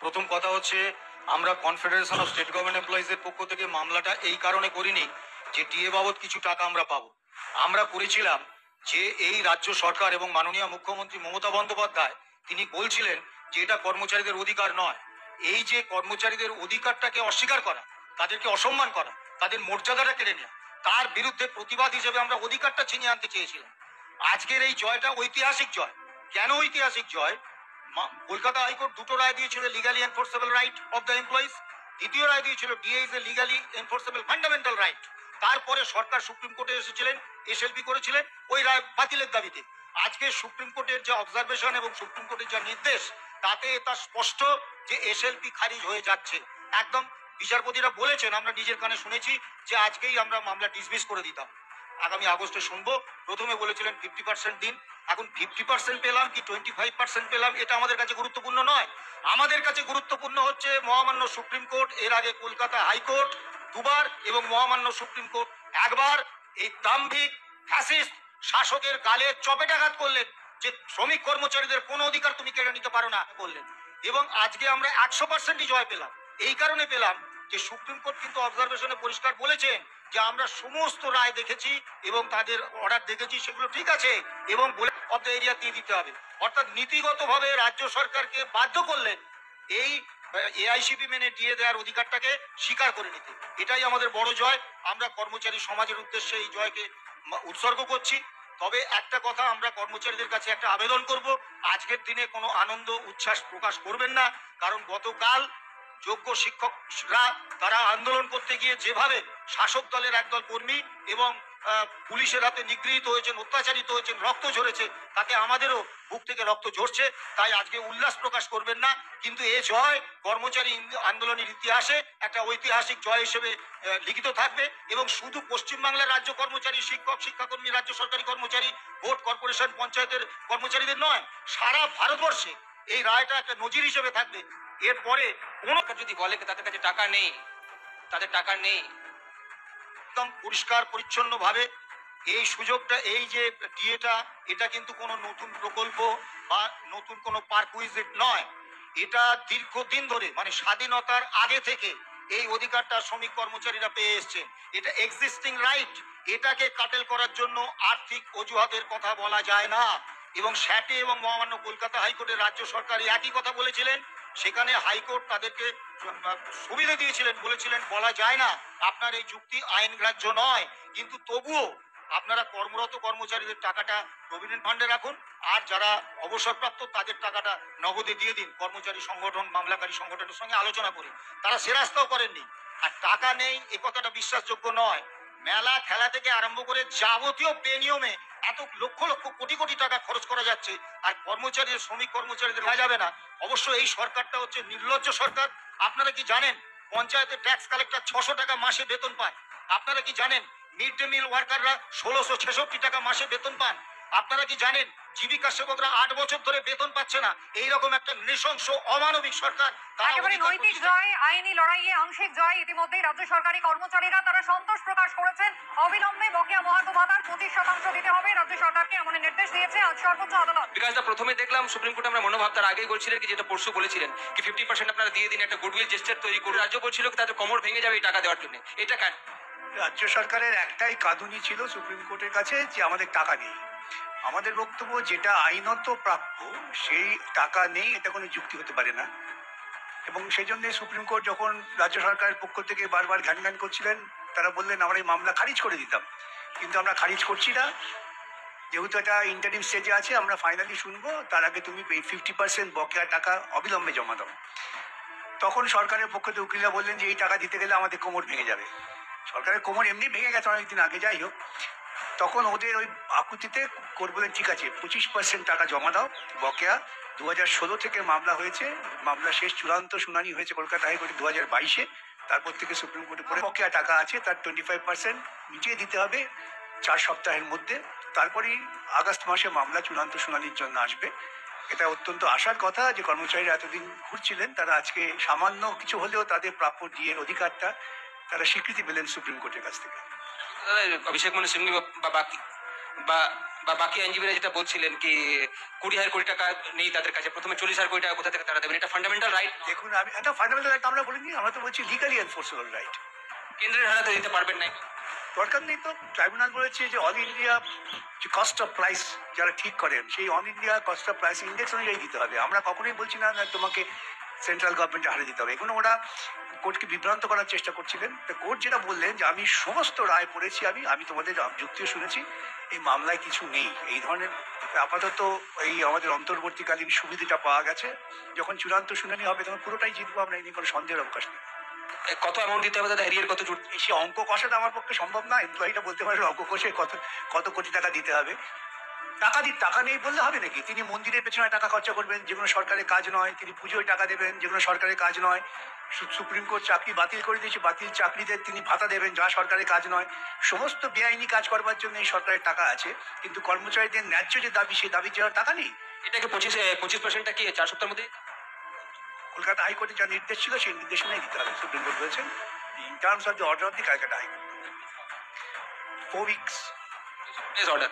প্রথম কথা হচ্ছে, আমরা কনফেডারেশন অফ স্টেট গভর্নমেন্ট এমপ্লয়িজের পক্ষ থেকে মামলাটা এই কারণে করিনি যে ডিএ বাবদ কিছু টাকা আমরা পাবো। আমরা করেছিলাম যে এই রাজ্য সরকার এবং মাননীয় মুখ্যমন্ত্রী মমতা বন্দ্যোপাধ্যায় তিনি বলছিলেন যে এটা কর্মচারীদের অধিকার নয়। এই যে কর্মচারীদের অধিকারটাকে অস্বীকার করা, তাদেরকে অসম্মান করা, তাদের মর্যাদাটা কেড়ে নেওয়া, তার বিরুদ্ধে প্রতিবাদ হিসেবে আমরা অধিকারটা ছিনিয়ে আনতে চেয়েছিলাম। আজকের এই জয়টা ঐতিহাসিক জয়। কেন ঐতিহাসিক জয়? কলকাতা হাইকোর্ট দুটো রায় দিয়েছিল, legally enforceable right of the employees. দ্বিতীয় রায় দিয়েছিল DA is a legally enforceable fundamental right. তারপরে সরকার সুপ্রিম কোর্টে এসেছিলেন, এসএলপি করেছিলেন ওই রায় বাতিলের দাবিতে। আজকে সুপ্রিম কোর্টের যে অবজারভেশন এবং সুপ্রিম কোর্টের যা নির্দেশ, তাতে তা স্পষ্ট যে এসএলপি খারিজ হয়ে যাচ্ছে। একদম বিচারপতিরা বলেছেন, আমরা নিজের কানে শুনেছি, যে আজকেই আমরা মামলা ডিসমিস করে দিতাম, আগামী আগস্টে শুনবো। প্রথমে বলেছিলেন 50% দিন, এখন 50% পেলাম কি 25% পেলাম এটা আমাদের কাছে গুরুত্বপূর্ণ নয়। আমাদের কাছে গুরুত্বপূর্ণ হচ্ছে মহামান্য সুপ্রিম কোর্ট, এর আগে কলকাতা হাইকোর্ট দুবার এবং মহামান্য সুপ্রিম কোর্ট একবার এই দাম্ভিক ফ্যাসিস্ট শাসকের গালে চপেটাঘাত করলেন যে শ্রমিক কর্মচারীদের কোনো অধিকার তুমি কেড়ে নিতে পারো না বললেন। এবং আজকে আমরা 100%ই জয় পেলাম। এই কারণে পেলাম যে সুপ্রিম কোর্ট কিন্তু অবজারভেশনে পরিষ্কার বলেছেন যে আমরা সমস্ত রায় দেখেছি এবং তাদের অর্ডার দেখেছি, সেগুলো ঠিক আছে এবং বলে অফ দ্য এরিয়া দিয়ে দিতে হবে। অর্থাৎ নীতিগতভাবে রাজ্য সরকারকে বাধ্য করলেন এই এআইসিপি মেনে দিয়ে দেওয়ার অধিকারটাকে স্বীকার করে নিতে। এটাই আমাদের বড় জয়। আমরা কর্মচারী সমাজের উদ্দেশ্যে এই জয়কে উৎসর্গ করছি। তবে একটা কথা আমরা কর্মচারীদের কাছে একটা আবেদন করব, আজকের দিনে কোনো আনন্দ উচ্ছ্বাস প্রকাশ করবেন না। কারণ গতকাল যোগ্য শিক্ষকরা তারা আন্দোলন করতে গিয়ে যেভাবে শাসক দলের একদল কর্মী এবং পুলিশের হাতে নিগৃহীত হয়েছেন, অত্যাচারিত হয়েছেন, রক্ত ঝরেছে, তাতে আমাদেরও বুক থেকে রক্ত ঝরছে। তাই আজকে উল্লাস প্রকাশ করবেন না, কিন্তু এ জয় কর্মচারী আন্দোলনের ইতিহাসে একটা ঐতিহাসিক জয় হিসেবে লিখিত থাকবে। এবং শুধু পশ্চিমবাংলার রাজ্য কর্মচারী, শিক্ষক, শিক্ষাকর্মী, রাজ্য সরকারি কর্মচারী, বোর্ড, কর্পোরেশন, পঞ্চায়েতের কর্মচারীদের নয়, সারা ভারতবর্ষে এই রায়টা একটা নজির হিসেবে থাকবে। এরপরে কোন যদি বলে তাদের কাছে টাকা নেই, তাদের টাকা নেই, একদম পরিষ্কার পরিচ্ছন্ন ভাবে এই সুযোগটা, এই যে ডিএটা, এটা কিন্তু কোনো নতুন প্রকল্প বা নতুন কোনো পারকুইজিট নয়। এটা দীর্ঘদিন ধরে, মানে স্বাধীনতার আগে থেকে এই অধিকারটা শ্রমিক কর্মচারীরা পেয়ে এসছেন। এটা এক্সিস্টিং রাইট। এটাকে কাটেল করার জন্য আর্থিক অজুহাতের কথা বলা যায় না। এবং স্যাটে এবং মহামান্য কলকাতা হাইকোর্টের রাজ্য সরকার একই কথা বলেছিলেন। সেখানে হাইকোর্ট তাদেরকে সুবিধা দিয়েছিলেন, বলেছিলেন বলা যায় না, আপনার এই যুক্তি আইন গ্রাহ্য নয়। কিন্তু তবুও আপনারা কর্মরত কর্মচারীদের টাকাটা প্রভিডেন্ট ফান্ডে রাখুন, আর যারা অবসরপ্রাপ্ত তাদের টাকাটা নগদে দিয়ে দিন। কর্মচারী সংগঠন, মামলাকারী সংগঠনের সঙ্গে আলোচনা করে তারা সে রাস্তাও করেননি। আর টাকা নেই এ কথাটা বিশ্বাসযোগ্য নয়। মেলা খেলা থেকে আরম্ভ করে যাবতীয় বেনিয়মে এত লক্ষ লক্ষ কোটি কোটি টাকা খরচ করা যাচ্ছে, আর কর্মচারী, শ্রমিক কর্মচারীদের দেওয়া যাবে না। অবশ্য এই সরকারটা হচ্ছে নির্লজ্জ সরকার। আপনারা কি জানেন পঞ্চায়েতের ট্যাক্স কালেক্টর 600 টাকা মাসে বেতন পায়? আপনারা কি জানেন মিড ডে মিল ওয়ার্কাররা 1666 টাকা মাসে বেতন পান? আপনারা কি জানেন জীবিকা সেবকরা 8 বছর ধরে বেতন পাচ্ছে না? এইরকম একটা নৃশংস অমানবিক সরকার। একেবারে নৈতিক জয়, আইনি লড়াইয়ে আংশিক জয়। ইতিমধ্যে রাজ্য সরকারি কর্মচারীরা তারা সন্তোষ প্রকাশ করেছেন। অবিলম্বে বকেয়া মহার্ঘ ভাতার 25% দিতে হবে রাজ্য সরকারকে, এমন নির্দেশ দিয়েছে আজ সর্বোচ্চ আদালত। বিকাশ দা, প্রথমে দেখলাম সুপ্রিম কোর্টে আমরা মনোভাব তার আগেই বলছিলেন কি, যেটা পরশু বলেছিলেন কি 50% আপনারা দিয়ে দিন, একটা গুডউইল জেস্টার তৈরি করে। রাজ্য বলছিল কি তাদের কোমর ভেঙে যাবে এই টাকা দেওয়ার জন্য। এটা কেন? রাজ্য সরকারের একটাই কাঁদুনি ছিল সুপ্রিম কোর্টের কাছে যে আমাদের টাকা নেই। আমাদের বক্তব্য, যেটা আইনত প্রাপ্য সেই টাকা নেই, এটা কোনো যুক্তি হতে পারে না। এবং সেই জন্য সুপ্রিম কোর্ট যখন রাজ্য সরকারের পক্ষ থেকে বারবার ঘ্যান ঘ্যান করছিলেন, তারা বললেন আমরা এই মামলা খারিজ করে দিতাম। কিন্তু আমরা খারিজ করছি না, যেহেতু এটা ইন্টারিম স্টেজে আছে, আমরা ফাইনালি শুনবো, তার আগে তুমি 50% বকেয়া টাকা অবিলম্বে জমা দাও। তখন সরকারের পক্ষ থেকে উকিলরা বললেন যে এই টাকা দিতে গেলে আমাদের কোমর ভেঙে যাবে। সরকারের কোমর এমনি ভেঙে গেছে অনেকদিন আগে, যাই হোক। তখন ওদের ওই আকুতিতে কোর্ট বলেন ঠিক আছে 25% টাকা জমা দাও বকেয়া। 2016 থেকে মামলা হয়েছে, মামলা শেষ চূড়ান্ত শুনানি হয়েছে কলকাতা হাইকোর্টে 2022-এ। তারপর থেকে সুপ্রিম কোর্টে পরে বকেয়া টাকা আছে তার 25% মিটিয়ে দিতে হবে 4 সপ্তাহের মধ্যে। তারপরেই আগস্ট মাসে মামলা চূড়ান্ত শুনানির জন্য আসবে। এটা অত্যন্ত আশার কথা যে কর্মচারীরা এতদিন ঘুরছিলেন, তারা আজকে সামান্য কিছু হলেও তাদের প্রাপ্য ডিএর অধিকারটা তারা স্বীকৃতি পেলেন সুপ্রিম কোর্টের কাছ থেকে। অভিষেক মনু সিংভি বা বাকি বা বা বাকি আইনজীবীরা যেটা বলছিলেন কি 20,000 কোটি টাকা নেই তাদের কাছে, প্রথমে 40,000 কোটি টাকা কোথা থেকে তারা দেবেন? এটা ফান্ডামেন্টাল রাইট, দেখুন, আমি একটা ফান্ডামেন্টাল রাইট আমরা বলিনি, আমরা তো বলছি লিগালি এনফোর্সেবল রাইট। কেন্দ্রের হারাতে দিতে পারবেন না। দরকার নেই তো, ট্রাইব্যুনাল বলেছে যে অল ইন্ডিয়া যে কস্ট অফ প্রাইস যারা ঠিক করেন সেই all India cost of price index অনুযায়ী দিতে হবে। আমরা কখনোই বলছি না তোমাকে সেন্ট্রাল গভর্নমেন্টে হারে দিতে হবে, এগুলো ওরা কোর্টকে বিভ্রান্ত করার চেষ্টা করছিলেন। তো কোর্ট যেটা বললেন যে আমি সমস্ত রায় পড়েছি, আমি তোমাদের যুক্তিও শুনেছি, এই মামলায় কিছু নেই এই ধরনের। আপাতত এই আমাদের অন্তর্বর্তীকালীন সুবিধাটা পাওয়া গেছে, যখন চূড়ান্ত শুনানি হবে তখন পুরোটাই জিতবো আমরা, এই নিয়ে কোনো সন্দেহের অবকাশ নেই। কত অ্যামাউন্ট দিতে হবে দাদা, হ্যারিয়ার কত জুট? সে অঙ্ক কষাটা আমার পক্ষে সম্ভব না, এমপ্লয়িটা বলতে পারবে অঙ্ক কষে কত কত কোটি টাকা দিতে হবে। টাকা নেই বললে হবে নাকি? তিনি মন্দিরের পেছনে টাকা খরচা করবেন যেগুলো সরকারের কাজ নয়, তিনি পুজোয় টাকা দেবেন যেগুলো সরকারের কাজ নয়, সুপ্রিম কোর্ট চাকরি বাতিল করে দিয়েছে, বাতিল চাকরিদের তিনি ভাতা দেবেন যা সরকারের কাজ নয়। সমস্ত বেআইনি কাজ করবার জন্য এই সরকারের টাকা আছে, কিন্তু কর্মচারীদের ন্যায্য যে দাবি সেই দাবির জন্য টাকা নেই। এটাকে 25% কি 4 সপ্তাহের মধ্যে? কলকাতা হাইকোর্টে যা নির্দেশ ছিল সেই নির্দেশনাই দিতে হবে, সুপ্রিম কোর্ট বলেছেন in terms of the order of the Calcutta high court 4 weeks order